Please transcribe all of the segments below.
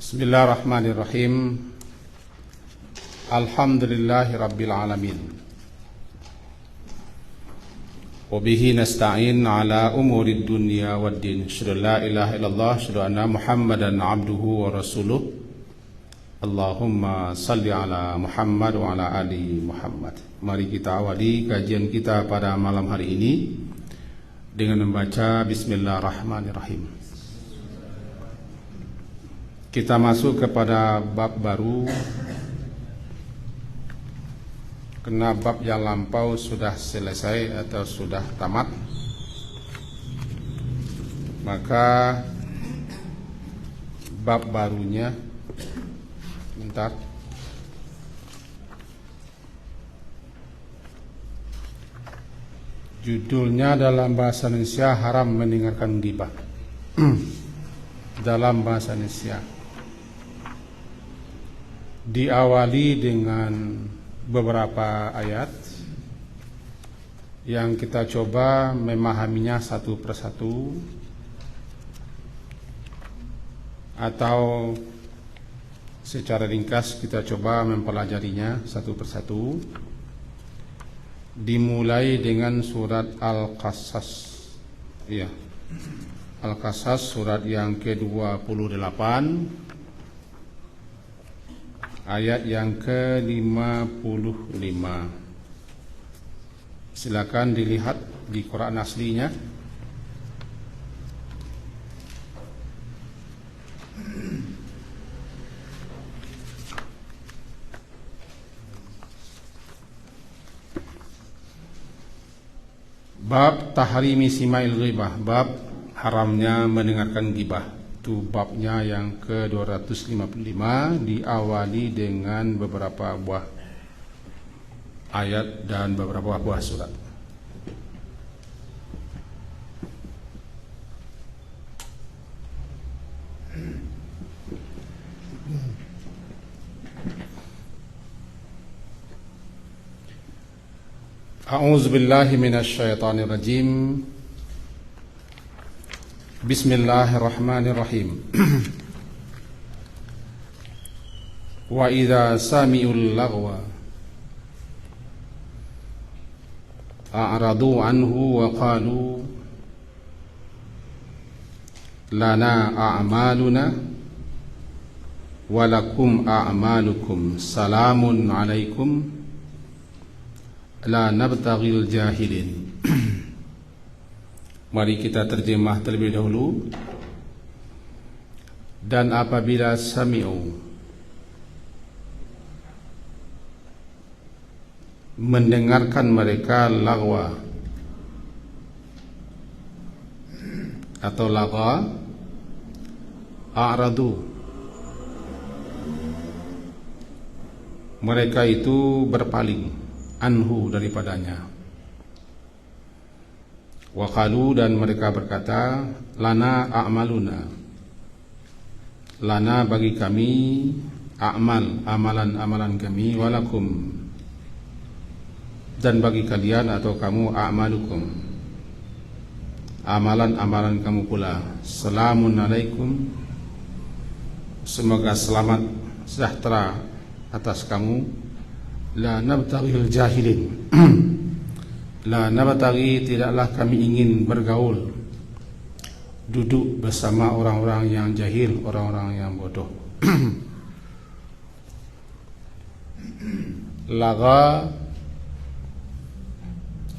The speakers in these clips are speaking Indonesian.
Bismillahirrahmanirrahim. Alhamdulillahi rabbil alamin. Wabihi nasta'in ala umuri dunya waddin. Asyhadu la ilaha illallah, asyhadu anna Muhammadan abduhu wa rasuluh. Allahumma salli ala Muhammad wa ala ali Muhammad. Mari kita awali kajian kita pada malam hari ini dengan membaca Bismillahirrahmanirrahim. Kita masuk kepada bab baru, karena bab yang lampau sudah selesai atau sudah tamat, maka bab barunya judulnya dalam bahasa Indonesia haram mendengarkan ghibah. Dalam bahasa Indonesia diawali dengan beberapa ayat yang kita coba memahaminya satu persatu, atau secara ringkas kita coba mempelajarinya satu persatu. Dimulai dengan surat Al-Qasas, ya, Al-Qasas surat yang ke-28 ayat yang ke-55. Silakan dilihat di Quran aslinya. Bab tahrimi sima'il ghibah, bab haramnya mendengarkan ghibah. Itu babnya yang ke-255, diawali dengan beberapa buah ayat dan beberapa buah surat. A'udzu billahi minasy syaithanir rajim. Bismillahirrahmanirrahim. Wa idza sami'ul lagwa a'radu anhu wa qalu lana a'maluna wa lakum a'malukum salamun alaikum la nabtaghil jahilin. Mari kita terjemah terlebih dahulu. Dan apabila sami'u, mendengarkan mereka lagwa atau lagha, a'radu, mereka itu berpaling anhu, daripadanya. Wa qalu, dan mereka berkata, lana a'maluna, lana bagi kami, a'mal, amalan-amalan kami, walakum, dan bagi kalian atau kamu, a'malukum, amalan-amalan kamu pula. Salamun alaikum, semoga selamat sejahtera atas kamu. La nabtaghil jahilin, la nabtaghi, tidaklah kami ingin bergaul, duduk bersama orang-orang yang jahil, orang-orang yang bodoh. Lagha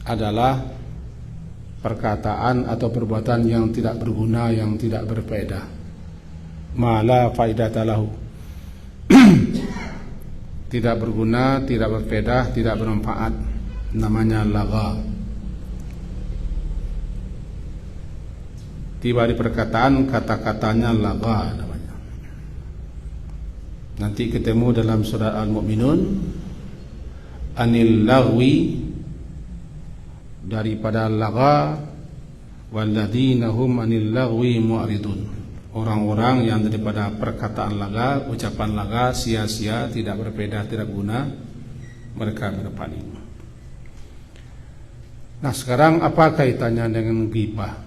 adalah perkataan atau perbuatan yang tidak berguna, yang tidak berfaedah. Ma la faidata lahu, tidak berguna, tidak berfaedah, tidak bermanfaat, namanya lagha. Tiba di perkataan, kata-katanya lagha namanya. Nanti ketemu dalam surat Al-Mu'minun, anil lagwi, daripada lagha, walladzina hum anil lagwi mu'ridun, orang-orang yang daripada perkataan lagha, ucapan lagha, sia-sia, tidak berfaedah, tidak guna, mereka berpaling. Nah, sekarang apa kaitannya dengan ghibah?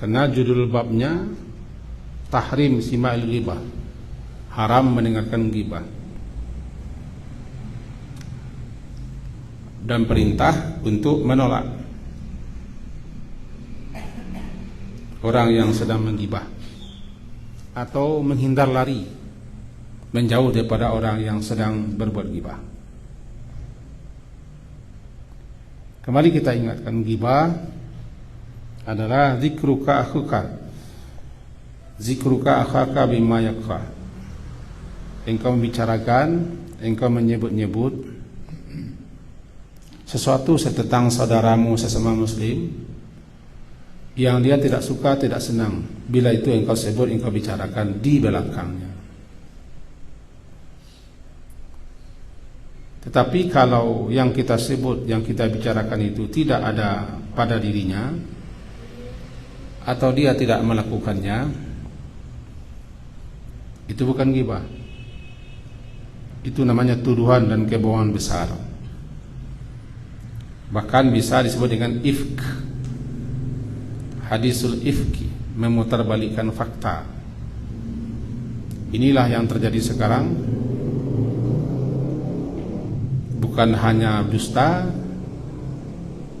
Karena judul babnya tahrim sima'il ghibah, haram mendengarkan ghibah, dan perintah untuk menolak orang yang sedang menggibah atau menghindar lari, menjauh daripada orang yang sedang berbuat gibah. Kembali kita ingatkan, gibah adalah zikruka akhaka bima yakra. Engkau membicarakan, engkau menyebut-nyebut sesuatu tentang saudaramu sesama muslim yang dia tidak suka, tidak senang. Bila itu engkau sebut, engkau bicarakan di belakangnya. Tetapi kalau yang kita sebut, yang kita bicarakan itu tidak ada pada dirinya, atau dia tidak melakukannya, itu bukan ghibah. Itu namanya tuduhan dan kebohongan besar. Bahkan bisa disebut dengan ifk, hadisul ifki, memutarbalikkan fakta. Inilah yang terjadi sekarang. Bukan hanya dusta,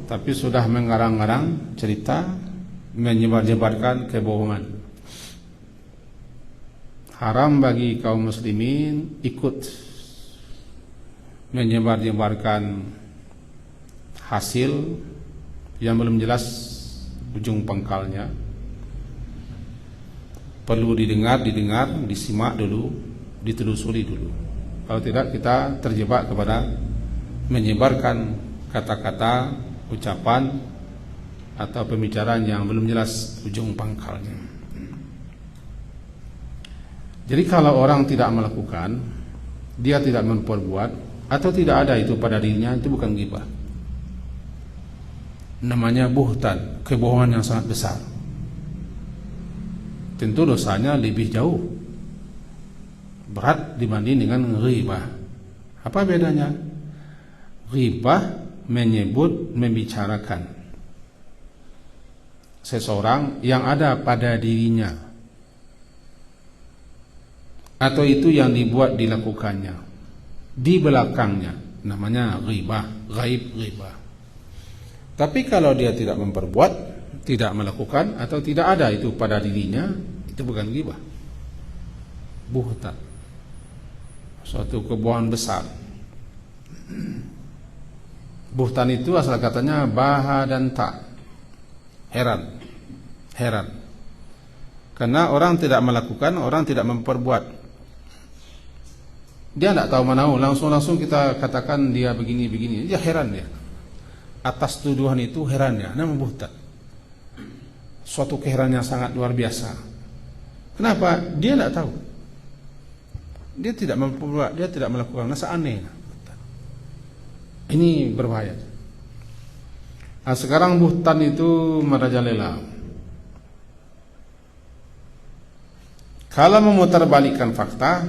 tapi sudah mengarang-arang cerita, menyebar-nyebarkan kebohongan. Haram bagi kaum muslimin ikut menyebar-nyebarkan hasil yang belum jelas ujung pangkalnya. Perlu didengar, disimak dulu, ditelusuri dulu. Kalau tidak, kita terjebak kepada menyebarkan kata-kata, ucapan atau pembicaraan yang belum jelas ujung pangkalnya. Jadi kalau orang tidak melakukan, dia tidak memperbuat, atau tidak ada itu pada dirinya, itu bukan ghibah. Namanya buhtan, kebohongan yang sangat besar. Tentu dosanya lebih jauh, berat dibanding dengan ghibah. Apa bedanya? Ghibah menyebut, membicarakan seseorang yang ada pada dirinya, atau itu yang dibuat dilakukannya di belakangnya, namanya ghibah, ghaib ghibah. Tapi kalau dia tidak memperbuat, tidak melakukan, atau tidak ada itu pada dirinya, itu bukan ghibah, buhtan, suatu kebohongan besar. Buhtan itu asal katanya baha dan ta, heran. Karena orang tidak melakukan, orang tidak memperbuat, dia tidak tahu mana, langsung kita katakan dia begini, dia heran, dia atas tuduhan itu heran, dia namanya buhtan, suatu keheranan yang sangat luar biasa. Kenapa? Dia tidak tahu, dia tidak memperbuat, dia tidak melakukan, rasa aneh. Ini berbahaya. Nah, sekarang buhtan itu merajalela. Kalau memutarbalikkan fakta,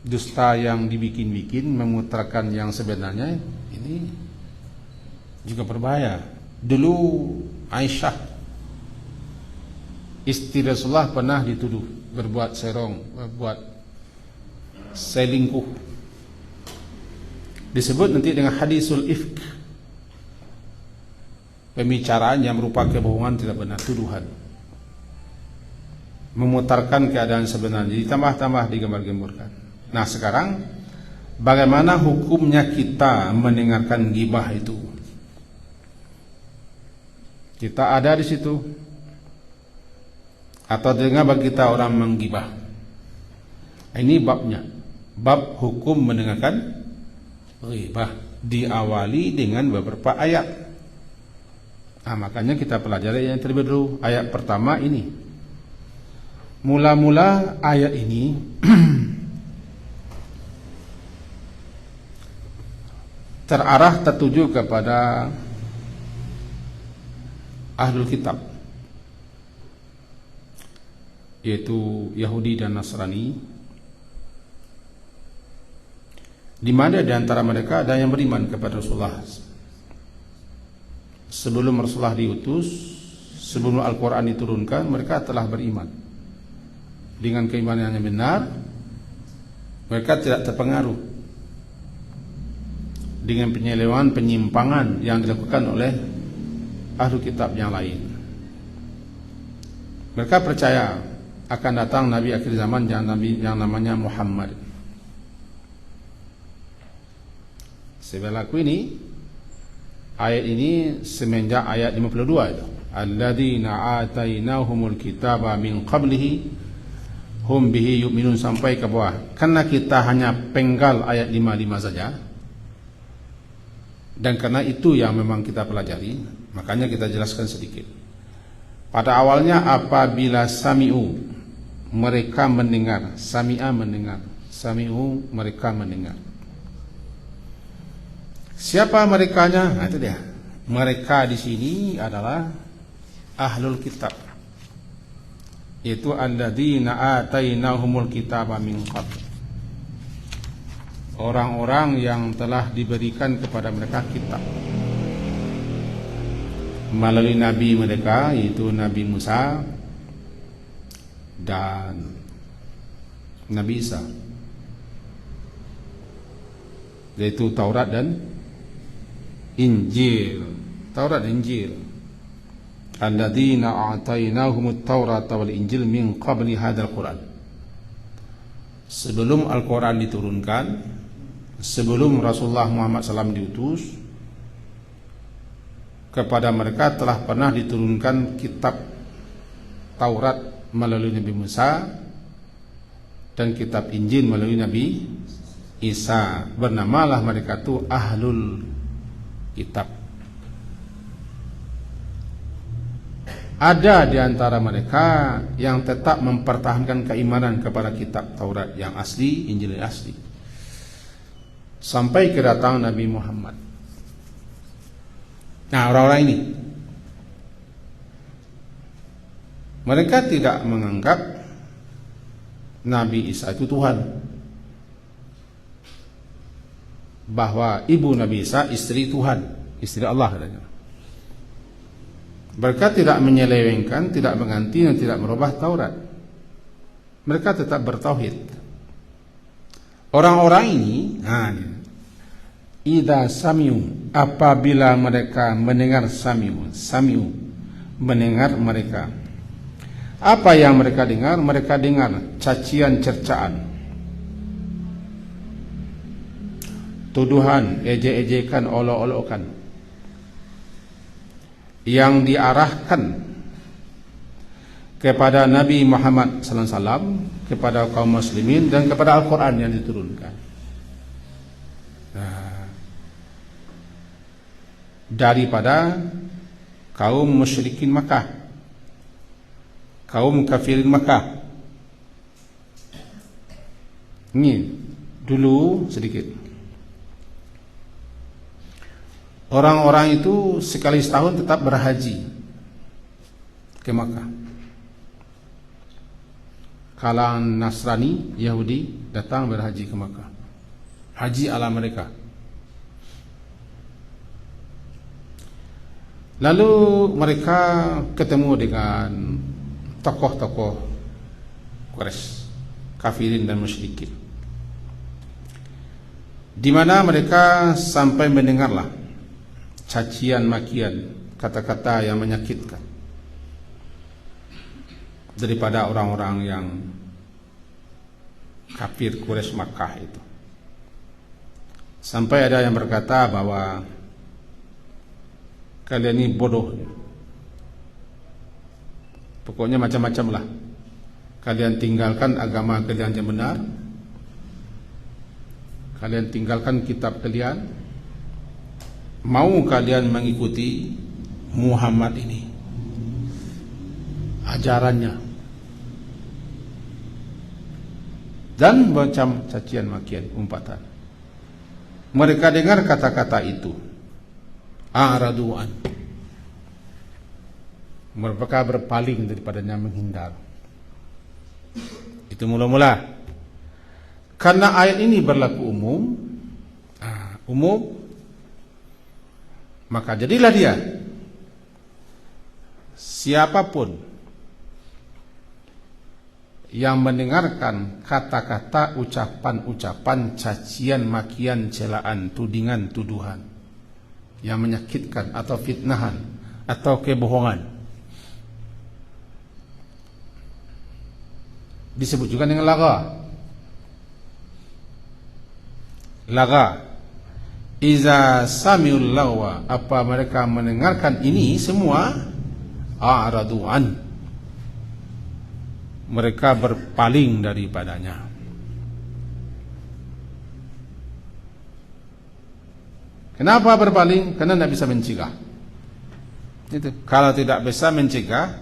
dusta yang dibikin-bikin, memutarkan yang sebenarnya, ini juga berbahaya. Dulu Aisyah, istri Rasulullah, pernah dituduh berbuat serong, berbuat selingkuh. Disebut nanti dengan hadisul ifk, pembicaraan yang berupa kebohongan tidak benar, tuduhan, memutarkan keadaan sebenarnya, ditambah-tambah digembar-gemburkan. Nah, sekarang bagaimana hukumnya kita mendengarkan ghibah itu? Kita ada di situ, atau dengar bagi kita orang menggibah? Ini babnya, bab hukum mendengarkan ghibah, diawali dengan beberapa ayat. Nah, makanya kita pelajari yang terlebih dahulu. Ayat pertama ini, mula-mula ayat ini terarah, tertuju kepada ahlul kitab, yaitu Yahudi dan Nasrani, di mana di antara mereka ada yang beriman kepada Rasulullah sebelum Rasulullah diutus, sebelum Al-Quran diturunkan, mereka telah beriman. Dengan keimanan yang benar, mereka tidak terpengaruh dengan penyelewengan, penyimpangan yang dilakukan oleh ahli kitab yang lain. Mereka percaya akan datang Nabi akhir zaman yang namanya Muhammad. Sebelakku ini, ayat ini semenjak ayat 52 itu. Alladzina atainahumul kitaba min qablihi hum bihi yu'minun, sampai ke bawah. Karena kita hanya penggal ayat 55 saja, dan karena itu yang memang kita pelajari, makanya kita jelaskan sedikit. Pada awalnya apabila sami'u, mereka mendengar, sami'a mendengar, sami'u mereka mendengar. Siapa merekanya? Nah, itu dia. Mereka di sini adalah ahlul kitab, yaitu alladzina atainahumul kitaba min qabl, orang-orang yang telah diberikan kepada mereka kitab melalui nabi mereka, yaitu Nabi Musa dan Nabi Isa, yaitu Taurat dan Injil. Taurat dan Injil. Alladzina a'tainahumut Taurata wal Injil min qabli hadzal Qur'an. Sebelum Al-Quran diturunkan, sebelum Rasulullah Muhammad SAW diutus, kepada mereka telah pernah diturunkan kitab Taurat melalui Nabi Musa dan kitab Injil melalui Nabi Isa. Bernamalah mereka itu ahlul kitab. Ada di antara mereka yang tetap mempertahankan keimanan kepada kitab Taurat yang asli, Injil yang asli, sampai kedatangan Nabi Muhammad. Nah, orang-orang ini, mereka tidak menganggap Nabi Isa itu Tuhan, bahwa ibu Nabi Isa istri Tuhan, istri Allah katanya. Mereka tidak menyelewengkan, tidak mengganti dan tidak merubah Taurat. Mereka tetap bertauhid. Orang-orang ini, idza sami'u, apabila mereka mendengar, sami'u mendengar mereka. Apa yang mereka dengar? Mereka dengar cacian, cercaan, tuduhan, ejek-ejekan, olok-olokan yang diarahkan kepada Nabi Muhammad SAW, kepada kaum muslimin, dan kepada Al-Quran yang diturunkan. Daripada kaum musyrikin Makkah, kaum kafirin Makkah. Ini dulu sedikit. Orang-orang itu sekali setahun tetap berhaji ke Makkah. Kalangan Nasrani, Yahudi datang berhaji ke Makkah. Haji ala mereka. Lalu mereka ketemu dengan tokoh-tokoh Quraisy, kafirin dan musyrikin, di mana mereka sampai mendengarlah cacian makian, kata-kata yang menyakitkan daripada orang-orang yang kafir Quraisy Makkah itu. Sampai ada yang berkata bahwa kalian ini bodoh, pokoknya macam-macam lah. Kalian tinggalkan agama kalian yang benar, kalian tinggalkan kitab kalian, mau kalian mengikuti Muhammad ini, ajarannya, dan macam cacian makian, umpatan. Mereka dengar kata-kata itu, araduan, mereka berpaling daripadanya, menghindar. Itu mula-mula. Karena ayat ini berlaku umum, maka jadilah dia siapapun yang mendengarkan kata-kata, ucapan-ucapan, cacian, makian, celaan, tudingan, tuduhan yang menyakitkan atau fitnahan atau kebohongan, disebut juga dengan laga. Laga. Iza samiul lagwa, apa mereka mendengarkan ini semua, a'radu an, mereka berpaling daripadanya. Kenapa berpaling? Karena tidak bisa mencegah. Itu. Kalau tidak bisa mencegah,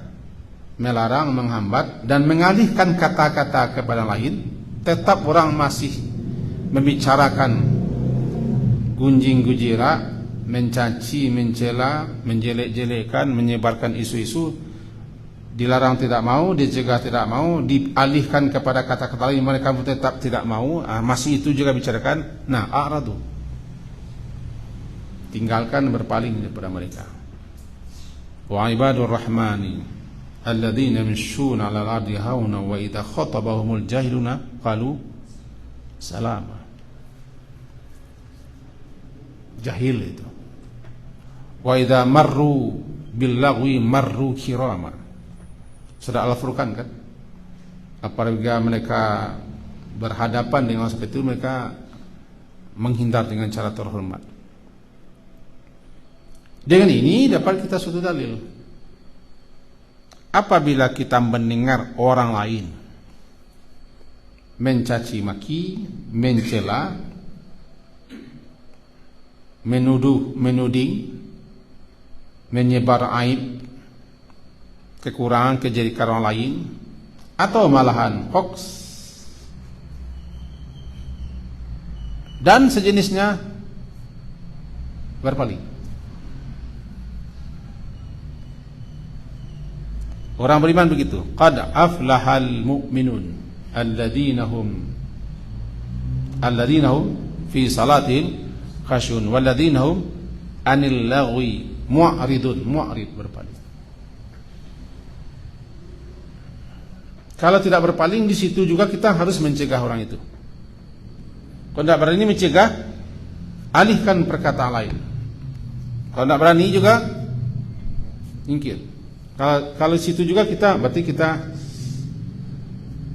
melarang, menghambat, dan mengalihkan kata-kata kepada lain, tetap orang masih membicarakan gunjing gujira, mencaci, mencela, menjelek-jelekan, menyebarkan isu-isu, dilarang tidak mau, dicegah tidak mau, dialihkan kepada kata-kata lain, mereka tetap tidak mau, masih itu juga bicarakan. Nah, a'radu, tinggalkan, berpaling daripada mereka. Wa ibadur rahmani alladzina yamshuna 'alal ardi hauna wa idza khatabahumul jahiluna qalu salama. Jahil itu. Wa idza marru bil lagwi marru kirama. Sudah Al-Furqan kan? Apabila mereka berhadapan dengan seperti itu, mereka menghindar dengan cara terhormat. Dengan ini dapat kita suatu dalil. Apabila kita mendengar orang lain mencaci maki, mencela, menuduh, menuding, menyebar aib, kekurangan, kejelekan orang lain, atau malahan hoax dan sejenisnya, berpaling. Orang beriman begitu. Qad aflahal mu'minun alladzina hum fi salatihim khashun walladzina hum anil lagwi mu'rid, berpaling. Kalau tidak berpaling, di situ juga kita harus mencegah orang itu. Kalau tidak berani mencegah, alihkan perkataan lain. Kalau tidak berani juga, nyingkir. Kalau di situ juga berarti kita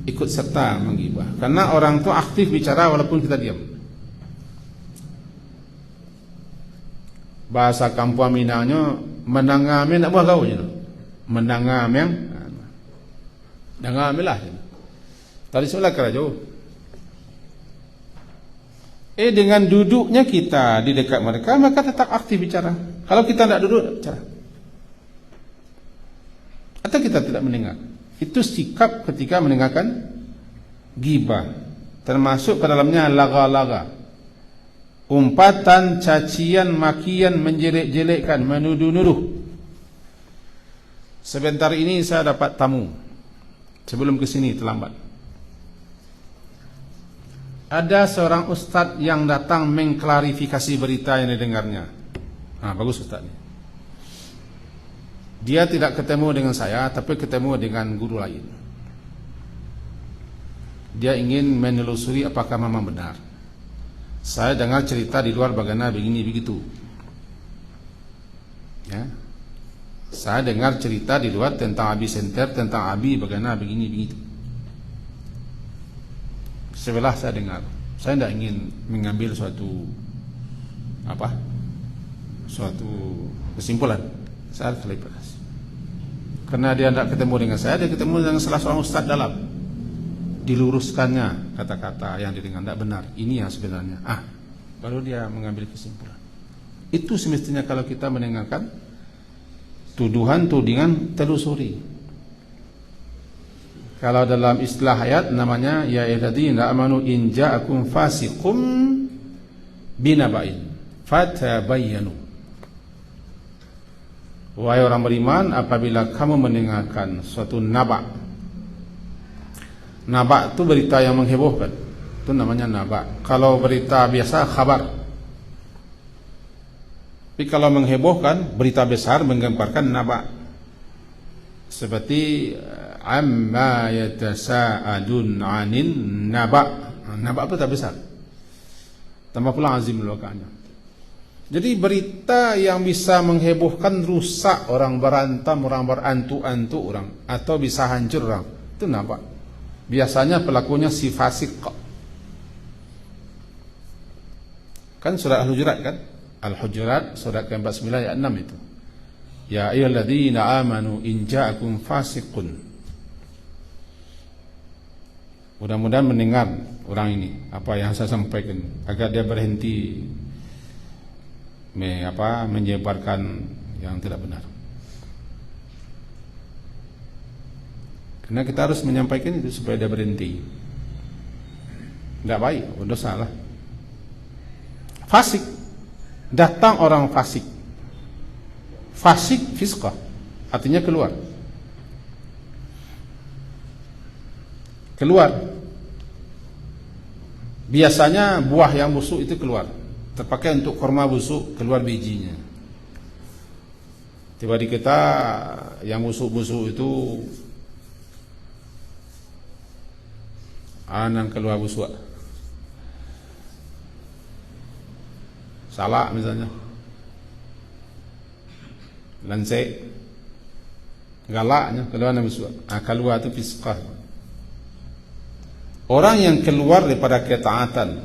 ikut serta menggibah. Karena orang itu aktif bicara walaupun kita diam. Bahasa kampung Minangnya menangame nak buah kau je. Menangame yang nangame lah. Tadi soal kerajaan. Dengan duduknya kita di dekat mereka, maka tetap aktif bicara. Kalau kita tidak duduk, bicara. Atau kita tidak mendengar. Itu sikap ketika mendengarkan ghibah. Termasuk ke dalamnya laga-laga. Umpatan, cacian, makian, menjelek-jelekkan, menuduh-nuduh. Sebentar ini saya dapat tamu. Sebelum ke sini terlambat. Ada seorang ustadz yang datang mengklarifikasi berita yang didengarnya. Bagus ustadz ini. Dia tidak ketemu dengan saya, tapi ketemu dengan guru lain. Dia ingin menelusuri apakah memang benar. Saya dengar cerita di luar bagaimana begini begitu. Ya. Saya dengar cerita di luar tentang Abi Senter, tentang Abi bagaimana begini begitu. Sebelah saya dengar. Saya tidak ingin mengambil suatu kesimpulan. Saya klarifikasi. Karena dia tidak ketemu dengan saya, dia ketemu dengan salah seorang ustaz dalam. Diluruskannya kata-kata yang didengar tidak benar. Ini yang sebenarnya. Baru dia mengambil kesimpulan. Itu semestinya kalau kita mendengarkan tuduhan, tudingan, telusuri. Kalau dalam istilah ayat namanya ya ayyuhalladzina amanu in ja'akum fasiqum binaba'in fatabayyanu. Wahai orang beriman, apabila kamu mendengarkan suatu naba. Naba itu berita yang menghebohkan. Itu namanya naba. Kalau berita biasa khabar. Tapi kalau menghebohkan, berita besar menggemparkan naba. Seperti amma yatasa'adun 'anin naba'. Naba' apa tak besar. Tambah pula azim lokanya. Jadi berita yang bisa menghebohkan, rusak orang berantam, orang berantu-antu orang, atau bisa hancur orang, itu naba'. Biasanya pelakunya si fasik. Kan surat Al-Hujurat kan? Al-Hujurat surat ke-49 ayat 6 itu. Ya ayyuhalladzina amanu in ja'akum fasiqun. Mudah-mudahan mendengar orang ini apa yang saya sampaikan agar dia berhenti menyebarkan yang tidak benar. Karena kita harus menyampaikan itu supaya dia berhenti. Tidak baik, dosa lah. Fasik, datang orang fasik. Fasik, fisqah, artinya keluar. Keluar. Biasanya buah yang busuk itu keluar. Terpakai untuk kurma busuk, keluar bijinya. Tiba di kita yang busuk-busuk itu yang keluar busuk. Salak misalnya. Lansek, galaknya keluar busuk. Keluar itu fisqah. Orang yang keluar daripada ketaatan,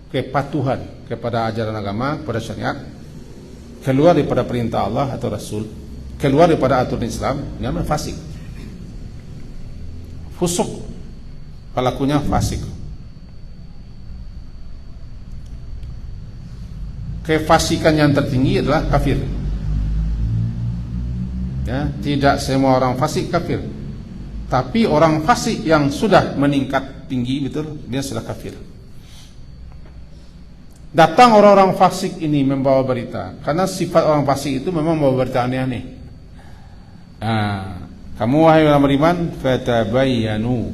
kepatuhan kepada ajaran agama, kepada syariat, keluar daripada perintah Allah atau Rasul, keluar daripada aturan Islam, namanya fasik. Fusuk, pelakunya fasik. Kefasikan yang tertinggi adalah kafir. Ya, tidak semua orang fasik kafir. Tapi orang fasik yang sudah meningkat tinggi betul, dia sudah kafir. Datang orang-orang fasik ini membawa berita, karena sifat orang fasik itu memang membawa berita aneh-aneh. Kamu wahai orang beriman, fatabayyanu,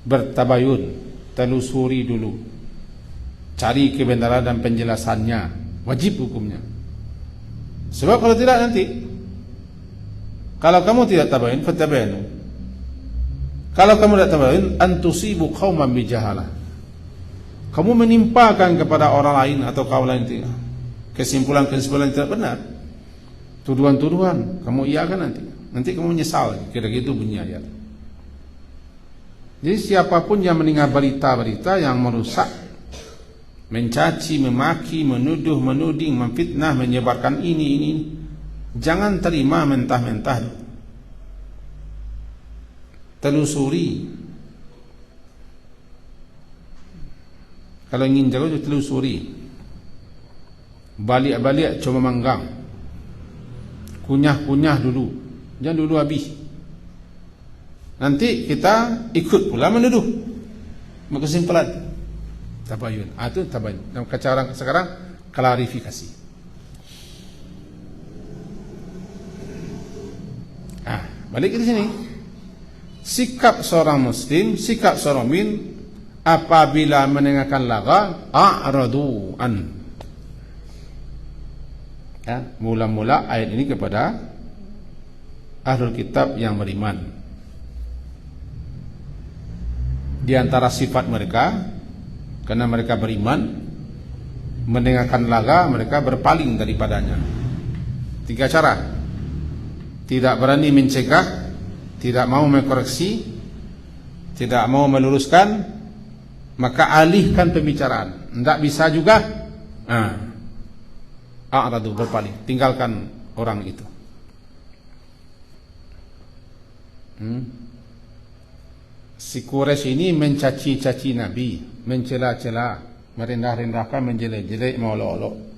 bertabayun, telusuri dulu, cari kebenaran dan penjelasannya, wajib hukumnya. Sebab kalau tidak nanti, kalau kamu tidak tabayun, fatabayyanu. Kalau kamu tidak tabayun, antusibu qauman bijahalah. Kamu menimpakan kepada orang lain atau kaum lain kesimpulan-kesimpulan tidak benar, tuduhan-tuduhan, kamu iakan nanti kamu menyesal. Kira-kira itu bunyi ayat. Jadi siapapun yang mendengar berita-berita yang merusak, mencaci, memaki, menuduh, menuding, memfitnah, menyebarkan ini, jangan terima mentah-mentah. Telusuri. Kalau ingin jago, telusuri. Balik-balik cuma manggang. Kunyah-kunyah dulu. Jangan dulu habis. Nanti kita ikut pula menuduh. Kesimpulan. Tabayun. Itu tabayun. Dan cara sekarang klarifikasi. Balik ke sini. Sikap seorang muslim, sikap seorang mukmin apabila mendengarkan lagha, a'radu an. Mula-mula ayat ini kepada ahlul kitab yang beriman. Di antara sifat mereka, karena mereka beriman, mendengarkan lagha mereka berpaling daripadanya. 3 cara. Tidak berani mencegah, tidak mau mengkoreksi, tidak mau meluruskan, maka alihkan pembicaraan. Tidak bisa juga, a'radu, berpaling, tinggalkan orang itu. Si Quraisy ini mencaci-caci Nabi, mencela-cela, merendah-rendahkan, menjelek-jelek, mengolok-olok.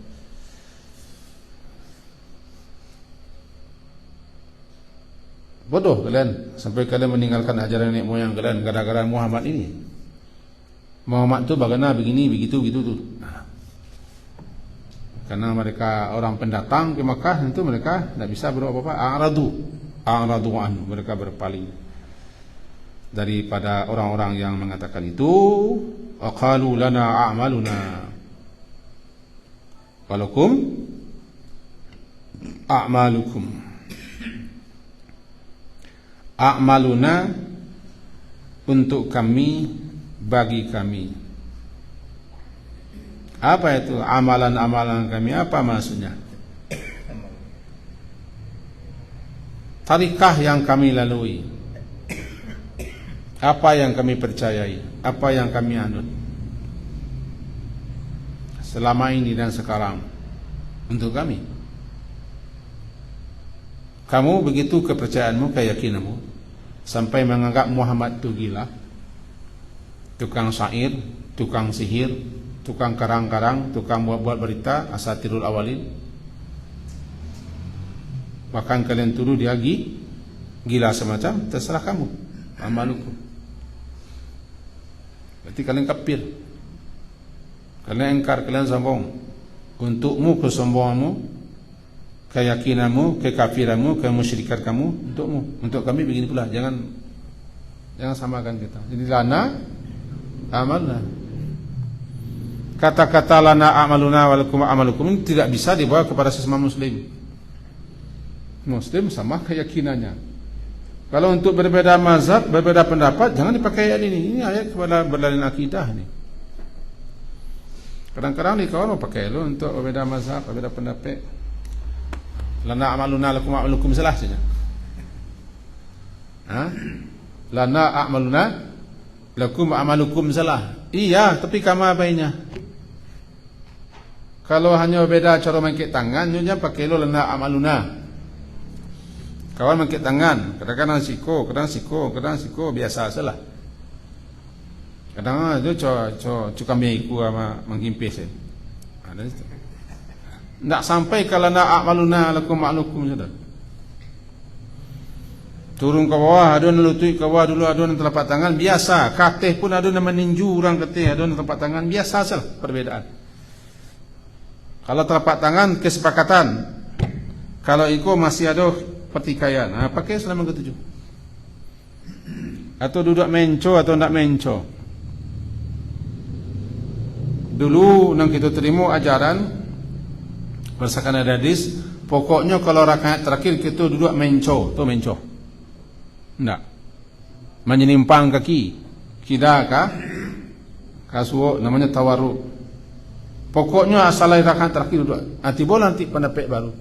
Bodoh kalian sampai kalian meninggalkan ajaran nenek moyang kalian gara-gara Muhammad ini. Muhammad itu bagaimana begini, begitu tuh. Karena mereka orang pendatang ke Makkah, tentu mereka tidak bisa berbuat apa-apa. A'radu anhu, mereka berpaling daripada orang-orang yang mengatakan itu. Aqalu lana a'maluna walakum a'malukum. a'maluna, untuk kami, bagi kami. Apa itu amalan-amalan kami? Apa maksudnya? Tarikah yang kami lalui, apa yang kami percayai, apa yang kami anut selama ini dan sekarang untuk kami. Kamu begitu kepercayaanmu, keyakinanmu, sampai menganggap Muhammad itu gila, tukang syair, tukang sihir, tukang karang-karang, tukang buat-buat berita, asatirul awalin. Bahkan kalian tuduh dia gila semacam, terserah kamu, amalukum. Berarti kalian kafir, kalian engkar, kalian sombong. Untukmu kesombonganmu, keyakinanmu, kekafiranmu, kemusyrikan kamu, untukmu. Untuk kami begini pula. Jangan samakan kita. Jadi lana amalna. Kata-kata lana amaluna walakum amalukum ini tidak bisa dibawa kepada sesama muslim. Muslim sama keyakinannya. Kalau untuk berbeda mazhab, berbeda pendapat, jangan dipakai ayat ini. Ini ayat kepada berlainan akidah nih. Kadang-kadang nih kawan mau pakai lo untuk berbeda mazhab, berbeda pendapat. Lana amaluna lakum amalukum salah saja. Lana amaluna lakum amalukum salah. Iya, tapi kama bainnya. Kalau hanya beda cara mengangkat tangan, nyonya pakai lo lana amaluna. Kawan mengangkat tangan, kadang-kadang siko, biasa salah. Kadang itu cukam iku sama menghimpis. Ada itu. Tidak sampai kalau nak amaluna lakum ma'lukum sudah. Turun ke bawah, adun lutut ke bawah dulu, adun telapak tangan biasa. Katih pun adun meninju orang katih, adun telapak tangan biasa salah perbedaan. Kalau telapak tangan kesepakatan. Kalau iko masih ada pertikaian. Pakai selama ketujuh. Atau duduk menco atau tidak menco. Dulu nang kita terima ajaran berdasarkan ada hadis, pokoknya kalau rakaat terakhir kita duduk menco, tu menco. Tidak. Menyenimpang kaki. Kida kah? Kasuo namanya tawarruk. Pokoknya asal rakaat terakhir duduk. Nanti boleh nanti pendapat baru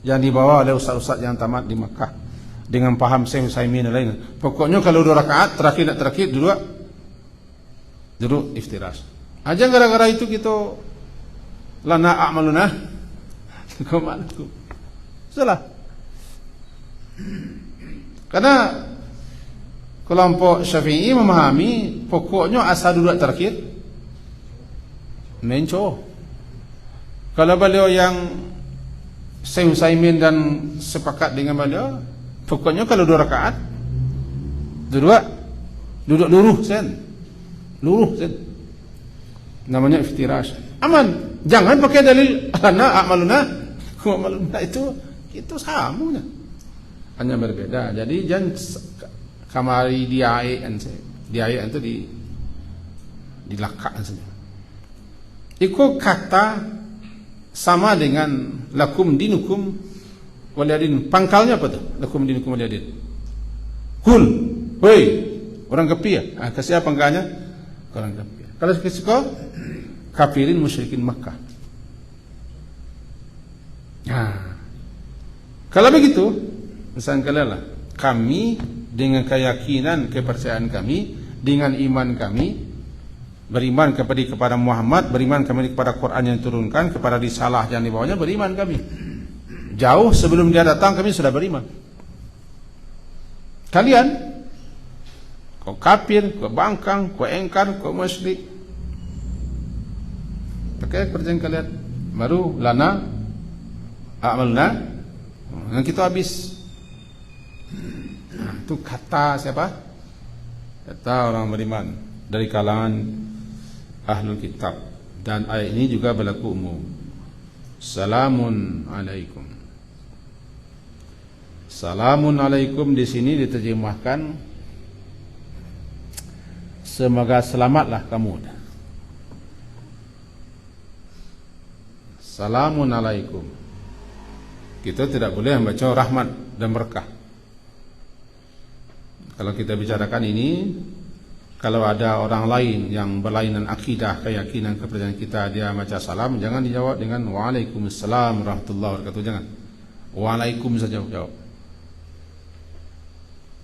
yang dibawa oleh ustaz-ustaz yang tamat di Makkah dengan paham Syekh Utsaimin dan lain. Pokoknya kalau dua rakaat terakhir duduk iftirash. Aja gara-gara itu kita lana a'maluna kemalakum. Salah. Karena kelompok Syafi'i memahami pokoknya asal duduk terakhir menco. Kalau beliau yang Syekh Utsaimin dan sepakat dengan beliau, pokoknya kalau dua rakaat duduk luruh sen. Namanya iftirash. Aman. Jangan pakai dalil lana a'maluna itu sama. Hanya berbeda. Jadi jangan kamari diayaan itu dilakak saja. Itu kata sama dengan lakum dinukum waliyadin. Pangkalnya apa tuh? Lakum dinukum waliyadin. Kul, woi, orang kafir. Kasih apa pangkalnya? Orang kafir. Kalau kau kafirin musyrikin Makkah. Kalau begitu, misalnya kami dengan keyakinan, kepercayaan kami, dengan iman kami, beriman kepada Muhammad, beriman kami kepada Quran yang diturunkan, kepada risalah yang dibawanya, beriman kami. Jauh sebelum dia datang kami sudah beriman. Kalian, kau kafir, kau bangkang, kau engkar, kau musyrik. Pakai perjanjian kalian, baru lana a'malna, dan kita habis. Itu kata siapa? Kata orang beriman dari kalangan Ahlul Kitab. Dan ayat ini juga berlaku umum. Salamun alaikum. Salamun alaikum di sini diterjemahkan semoga selamatlah kamu. Salamun alaikum. Kita tidak boleh membaca rahmat dan berkah. Kalau kita bicarakan ini, kalau ada orang lain yang berlainan akidah, keyakinan, kepercayaan kita, dia baca salam, jangan dijawab dengan Waalaikumsalam warahmatullahi wabarakatuh. Jangan. Waalaikum saja jawab.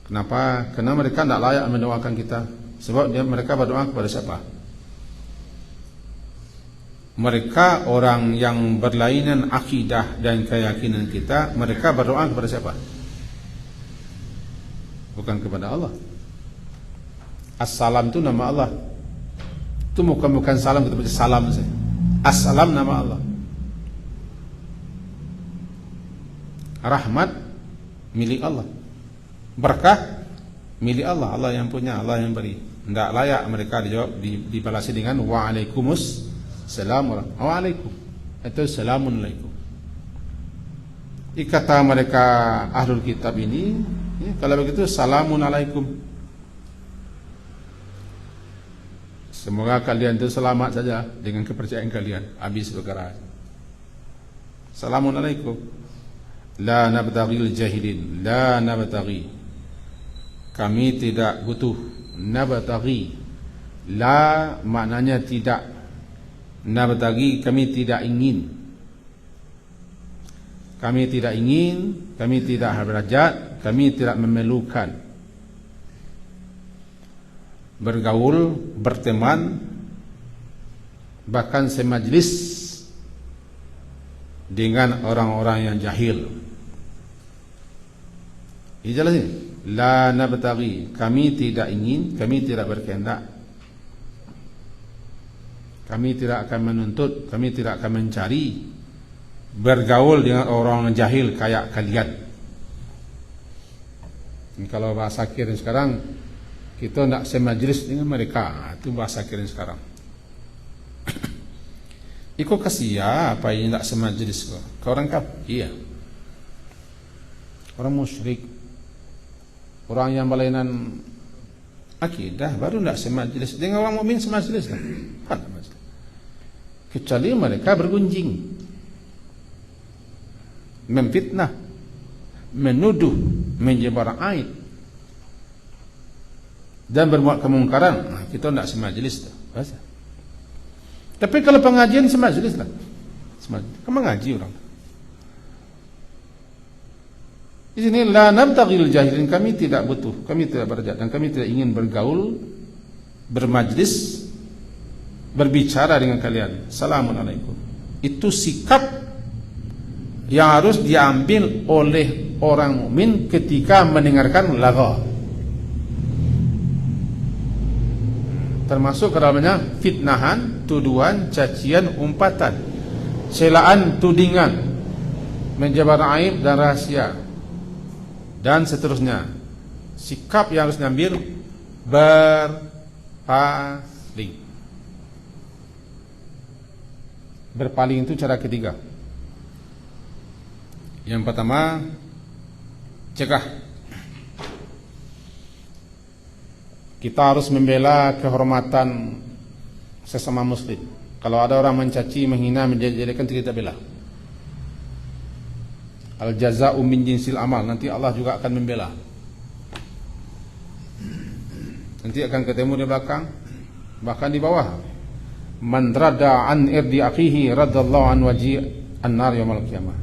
Kenapa? Karena mereka tidak layak mendoakan kita. Sebab mereka berdoa kepada siapa? Mereka orang yang berlainan akidah dan keyakinan kita, mereka berdoa kepada siapa? Bukan kepada Allah. Assalam itu nama Allah. Itu bukan salam, kita baca salam saja. Assalam nama Allah. Rahmat milik Allah. Berkah milik Allah. Allah yang punya, Allah yang beri. Tidak layak mereka dijawab, dibalasi dengan Waalaikumsalam. Waalaikum itu salamun alaikum. Kata mereka ahlul kitab ini, ya, kalau begitu salamun alaikum. Semoga kalian itu selamat saja dengan kepercayaan kalian. Habis perkara. Salamun alaikum. La nabtaghil jahilin. La nabtaghi. Kami tidak butuh. Nabtaghi. La maknanya tidak. Nabtaghi kami tidak ingin. Kami tidak ingin. Kami tidak berhajat. Kami tidak memerlukan bergaul, berteman, bahkan semajlis dengan orang-orang yang jahil. Ini jelas ini. La nabtaghi, kami tidak ingin, kami tidak berkehendak, kami tidak akan menuntut, kami tidak akan mencari bergaul dengan orang jahil kayak kalian. Ini kalau bahasa kirim sekarang, kita tidak semajlis dengan mereka. Itu bahasa kirim sekarang. Iko kasih ya, apa ini tidak semajlis ke orang kafir? Iya. Orang musyrik, orang yang berlainan akidah baru tidak semajlis. Dengan orang mukmin semajlis lah. Kecuali mereka bergunjing, memfitnah, menuduh, menyebar aib dan berbuat kemungkaran, kita tidak semajlis tu. Tapi kalau pengajian semajlis lah. Kamu mengaji orang. Di sini la nabtaghil jahilin, kami tidak butuh, kami tidak berhajat dan kami tidak ingin bergaul, bermajlis, berbicara dengan kalian. Assalamualaikum. Itu sikap yang harus diambil oleh orang mukmin ketika mendengarkan lagha. Termasuk ke dalamnya fitnahan, tuduhan, cacian, umpatan, celaan, tudingan, menjabar aib dan rahasia, dan seterusnya. Sikap yang harus diambil berpaling. Berpaling itu cara ketiga. Yang pertama, cegah. Kita harus membela kehormatan sesama muslim. Kalau ada orang mencaci, menghina, menjelek-jelekan, kita bela. Al jaza'u min jinsil amal. Nanti Allah juga akan membela. Nanti akan ketemu di belakang, bahkan di bawah. Man radda an irdi akhihi radallahu an waji an-nar yaumil qiyamah.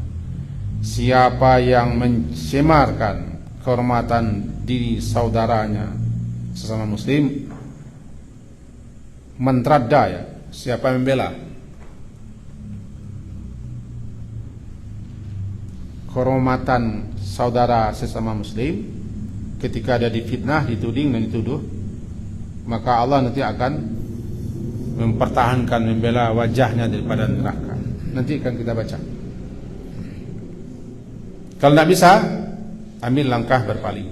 Siapa yang mencemarkan kehormatan diri saudaranya sesama muslim, mentradda, ya, siapa membela kehormatan saudara sesama muslim ketika ada difitnah, dituding dan dituduh, maka Allah nanti akan mempertahankan, membela wajahnya daripada neraka. Nanti akan kita baca. Kalau tidak bisa, ambil langkah berpaling.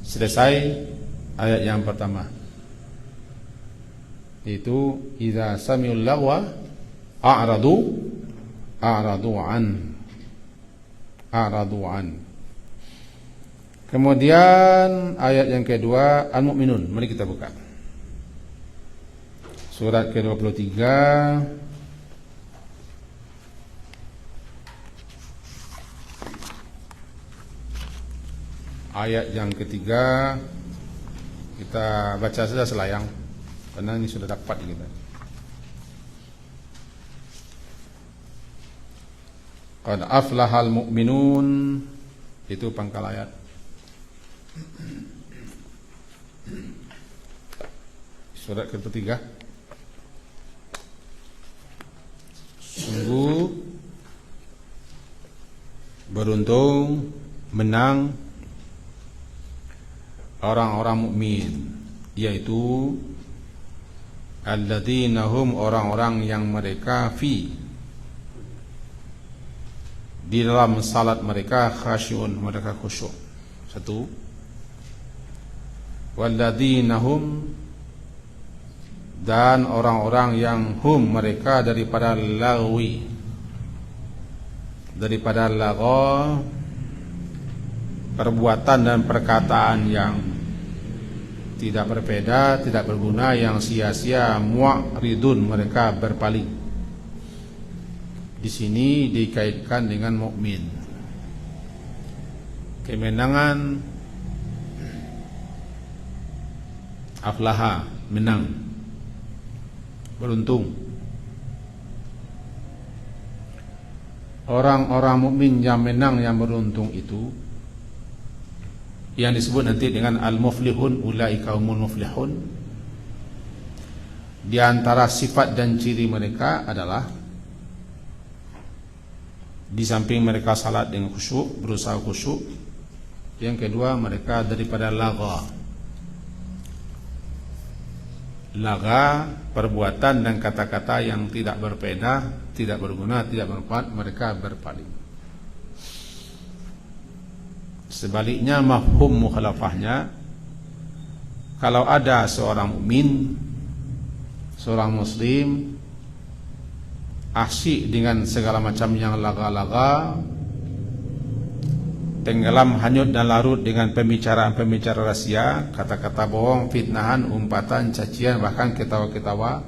Selesai ayat yang pertama, itu idza sami'ul lagwa a'radu an. Kemudian ayat yang kedua, Al-Mu'minun. Mari kita buka surat ke-23 ayat ayat yang ketiga kita baca saja selayang karena ini sudah dapat kita. Qad aflahal mu'minun, itu pangkal ayat. Surat ketiga. Sungguh beruntung, menang orang-orang mukmin, yaitu alladzina hum, orang-orang yang mereka di dalam salat mereka khasyun, mereka khusyuk. Satu. Walladzina hum, dan orang-orang yang hum mereka daripada lagwi, daripada lagha, perbuatan dan perkataan yang tidak berbeda, tidak berguna, yang sia-sia, mu'ridun, mereka berpaling. Di sini dikaitkan dengan mukmin. Kemenangan, aflaha, menang, beruntung. Orang-orang mukmin yang menang, yang beruntung itu yang disebut nanti dengan al-muflihun, ulaika humul muflihun. Di antara sifat dan ciri mereka adalah di samping mereka salat dengan khusyuk, berusaha khusyuk, yang kedua mereka daripada lagha, perbuatan dan kata-kata yang tidak berbeda, tidak berguna, tidak bermanfaat, mereka berpaling. Sebaliknya mafhum mukhalafahnya, kalau ada seorang mukmin, seorang muslim asyik dengan segala macam yang laga-laga, tenggelam, hanyut dan larut dengan pembicaraan-pembicaraan rahasia, kata-kata bohong, fitnahan, umpatan, cacian, bahkan ketawa-ketawa,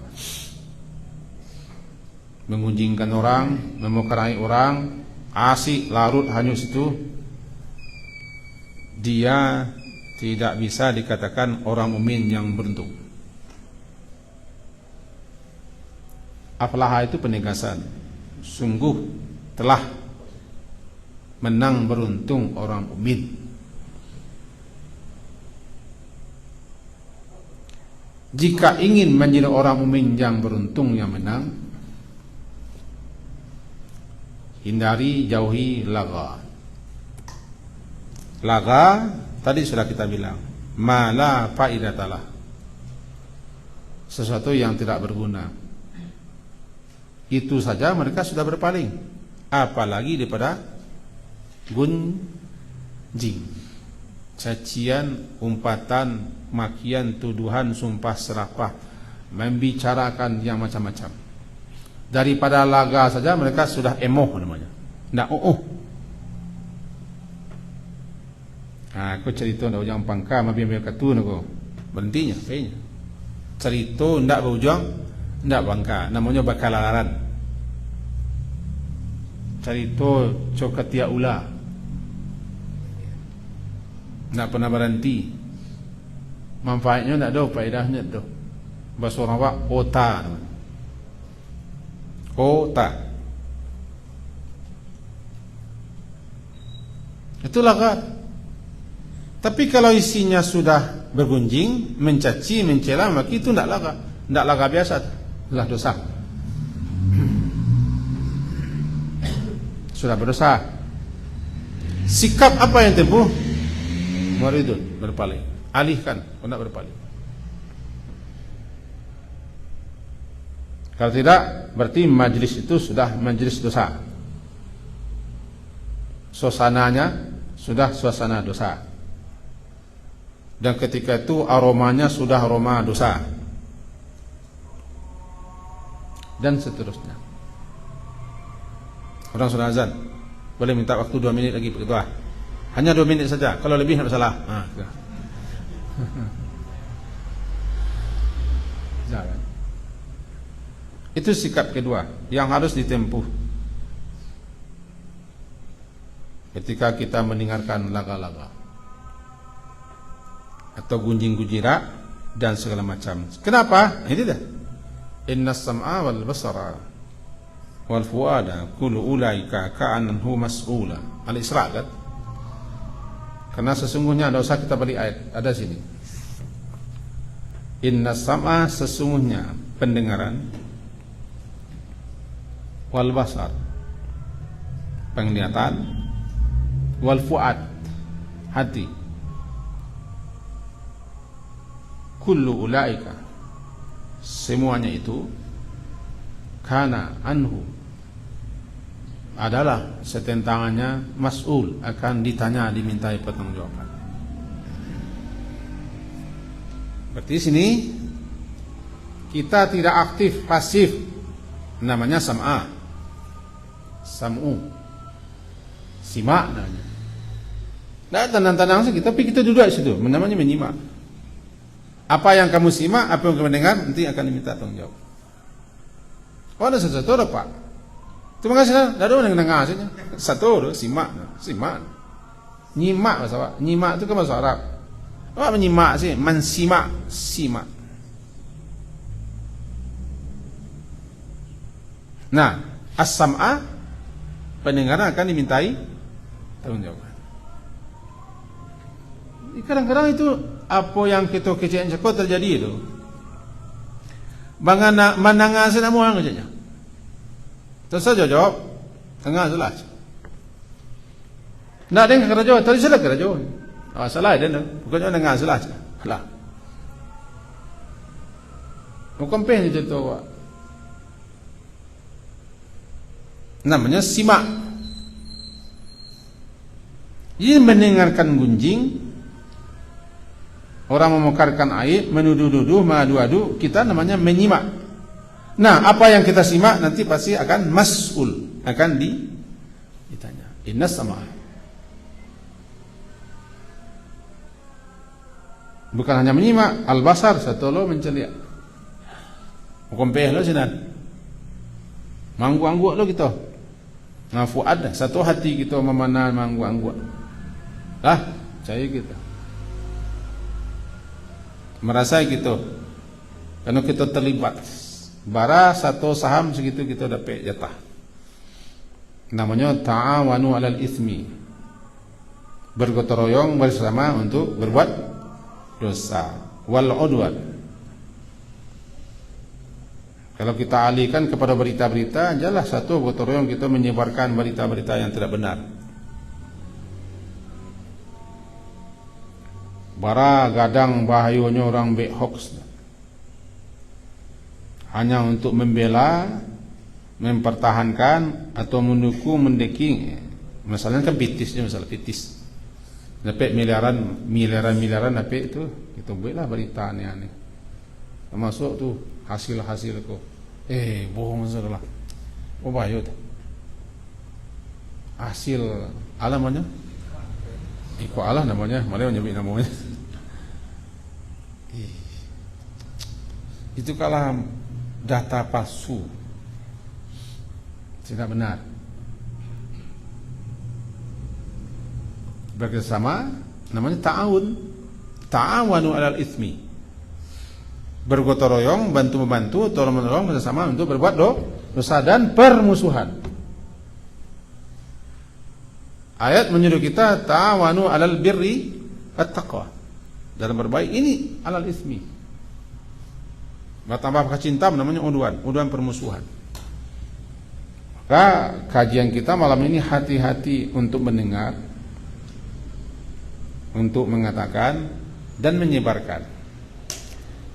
mengunjingkan orang, memukarai orang, asyik larut hanyut situ, dia tidak bisa dikatakan orang mukmin yang beruntung. Aflaha itu penegasan, sungguh telah menang, beruntung orang mukmin. Jika ingin menjadi orang mukmin yang beruntung, yang menang, hindari, jauhi lagha. Lagha tadi sudah kita bilang, ma la faidatalah, sesuatu yang tidak berguna. Itu saja mereka sudah berpaling, apalagi daripada gunjing, cacian, umpatan, makian, tuduhan, sumpah serapah, membicarakan yang macam-macam. Daripada laga saja mereka sudah emoh namanya, ndak aku cerita ndak ujang pangka mabim katun aku berhentinya kayaknya. Cerita ndak berujang, ndak bangka, namanya bakalaran. Cerita cokatia ula, ndak pernah berhenti. Manfaatnya ndak ada, faedahnya ada. Bahasa orang Arab kota namanya. Kota. Itulah kan. Tapi kalau isinya sudah bergunjing, mencaci, mencela, maka itu tidak laga biasa, sudah dosa. Sudah berdosa. Sikap apa yang tempuh? Muridun, berpaling. Alihkan, tidak berpaling. Kalau tidak, berarti majlis itu sudah majlis dosa. Suasananya sudah suasana dosa. Dan ketika itu aromanya sudah aroma dosa, dan seterusnya. Orang sudah azan, boleh minta waktu 2 menit lagi begitu ah. Hanya 2 menit saja, kalau lebih tidak masalah. Jangan. Itu sikap kedua yang harus ditempuh ketika kita mendengarkan laga-laga. atau gunjing-gunjira dan segala macam. Kenapa? Ini dah. Innas sam'a wal basara wal fuada kullu ulaika ka'annahu mas'ula. Al-Isra kan? Karena sesungguhnya, tidak usah kita balik ayat, ada sini. Innas sam'a, sesungguhnya pendengaran, wal basar, penglihatan, wal fuad, hati, kullu ulaika, semuanya itu, kana anhu, adalah setentangannya mas'ul, akan ditanya, dimintai pertanggungjawaban. Berarti sini kita tidak aktif, pasif, namanya sam'a, sam'u, simak namanya. Tidak tenang-tenang saja, tapi kita duduk di situ, namanya menyimak. Apa yang kamu simak, apa yang kamu dengar, nanti akan diminta tanggung jawab. Oh, ada satu ada Pak. Terima kasih lah, tidak ada orang yang dengar saja. Satu, simak, nyimak bahasa Pak. Nyimak itu kan bahasa Arab. Apa menyimak sih? Mensimak, simak. Nah, as-sam'a, pendengaran akan dimintai tanggung jawab. Kadang-kadang itu apa yang kita kecil cakap terjadi itu. Bangana mananga sana mo ang saja. Terus saja jawab, tengah jelas. Nak dengar kena jawab, tadi salah kena jawab. Salah dia nak, bukannya dengar jelas. Lah. Bukan peh je tu. Namanya simak. Ini mendengarkan gunjing, orang memukarkan aib, menuduh-duduh, mengadu-adu, kita namanya menyimak. Nah, apa yang kita simak nanti pasti akan mas'ul, akan ditanya. Innas sam'a. Bukan hanya menyimak, al-basar, satu lo menceliak. Mukompeh lo sinan. Manggu-anggu lo kita. Nah, fuad, satu hati kita memana manggu-anggu. Lah, cahaya kita. Merasa gitu. Karena kita terlibat. Bara satu saham segitu kita dapat jatah. Namanya ta'awanu 'alal itsmi. Bergotong royong bersama untuk berbuat dosa. Wal 'udwan. Kalau kita alihkan kepada berita-berita, jelas satu gotong royong kita menyebarkan berita-berita yang tidak benar. Bara gadang bahayanya orang baik hoax. Hanya untuk membela, mempertahankan atau mendukung, mendeking. Masalahnya kan pitisnya, masalah pitis. Dapat miliaran dapat itu, kita buatlah berita aneh-aneh. Termasuk tu hasil-hasil ko. Bohong sajalah. Oh bahaya tu. Hasil alamanya. Kok Allah namanya, malah menyebut namanya. Itu kalah data palsu, tidak benar. Bersama namanya ta'awanu 'alal itsmi. Bergotong royong, bantu-membantu, tolong-menolong bersama untuk berbuat dosa dan permusuhan. Ayat menyuruh kita ta'awanu 'alal birri wat taqwa. Dalam berbaik ini 'alal itsmi. Bertambah kecintaan namanya udwan permusuhan. Maka kajian kita malam ini hati-hati untuk mendengar, untuk mengatakan dan menyebarkan.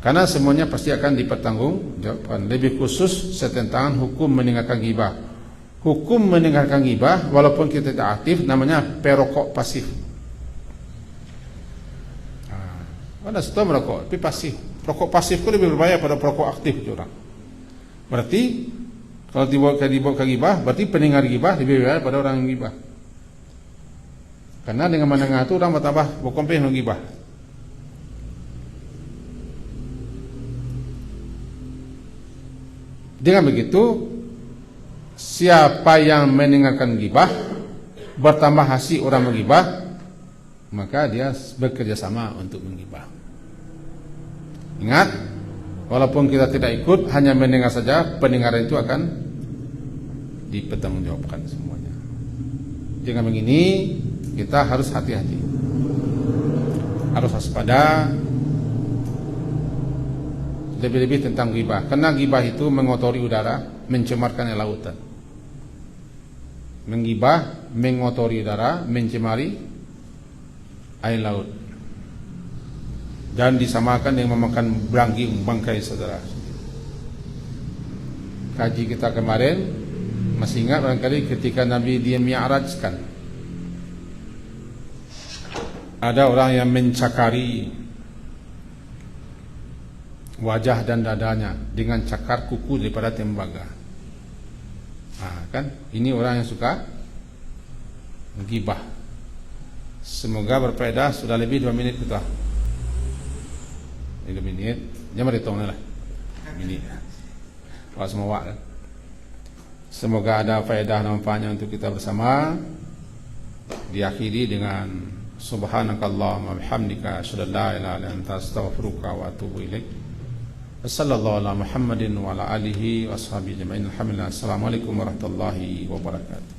Karena semuanya pasti akan dipertanggungjawabkan. Lebih khusus tentang hukum mendengarkan ghibah. Hukum mendengarkan ghibah walaupun kita tidak aktif namanya perokok pasif. Ada satu merokok tapi pasif. Rokok pasif itu lebih berbahaya pada perokok aktif orang. Berarti kalau dibawa ke ghibah, berarti pendengar ghibah lebih berbahaya pada orang yang ghibah. Karena dengan mendengar itu orang bertambah berkompeh dengan ghibah. Dengan begitu, siapa yang mendengarkan ghibah bertambah hasil orang menggibah, maka dia bekerja sama untuk menggibah. Ingat, walaupun kita tidak ikut, hanya mendengar saja, pendengaran itu akan dipertanggungjawabkan semuanya. Dengan begini kita harus hati-hati, harus waspada, lebih-lebih tentang ghibah, karena ghibah itu mengotori udara, mencemarkan lautan. Menggibah, mengotori udara, mencemari air laut, dan disamakan dengan memakan bangkai saudara. Kaji kita kemarin masih ingat barangkali ketika Nabi dia mi'rajkan, ada orang yang mencakari wajah dan dadanya dengan cakar kuku daripada tembaga. Kan ini orang yang suka menggibah. Semoga berfaedah. Sudah lebih 2 minit kita. 2 minit. Jangan berhitung lah. Minit. Wah semua kan. Semoga ada faedah dan manfaatnya untuk kita bersama. Diakhiri dengan subhanakallahumma bihamdika asyhadu an la ilaha illa anta astaghfiruka wa atubu ilaik. Wassallallahu ala Muhammadin wa ala alihi washabihi ajma'in. Alhamdulillah. Assalamualaikum warahmatullahi wabarakatuh.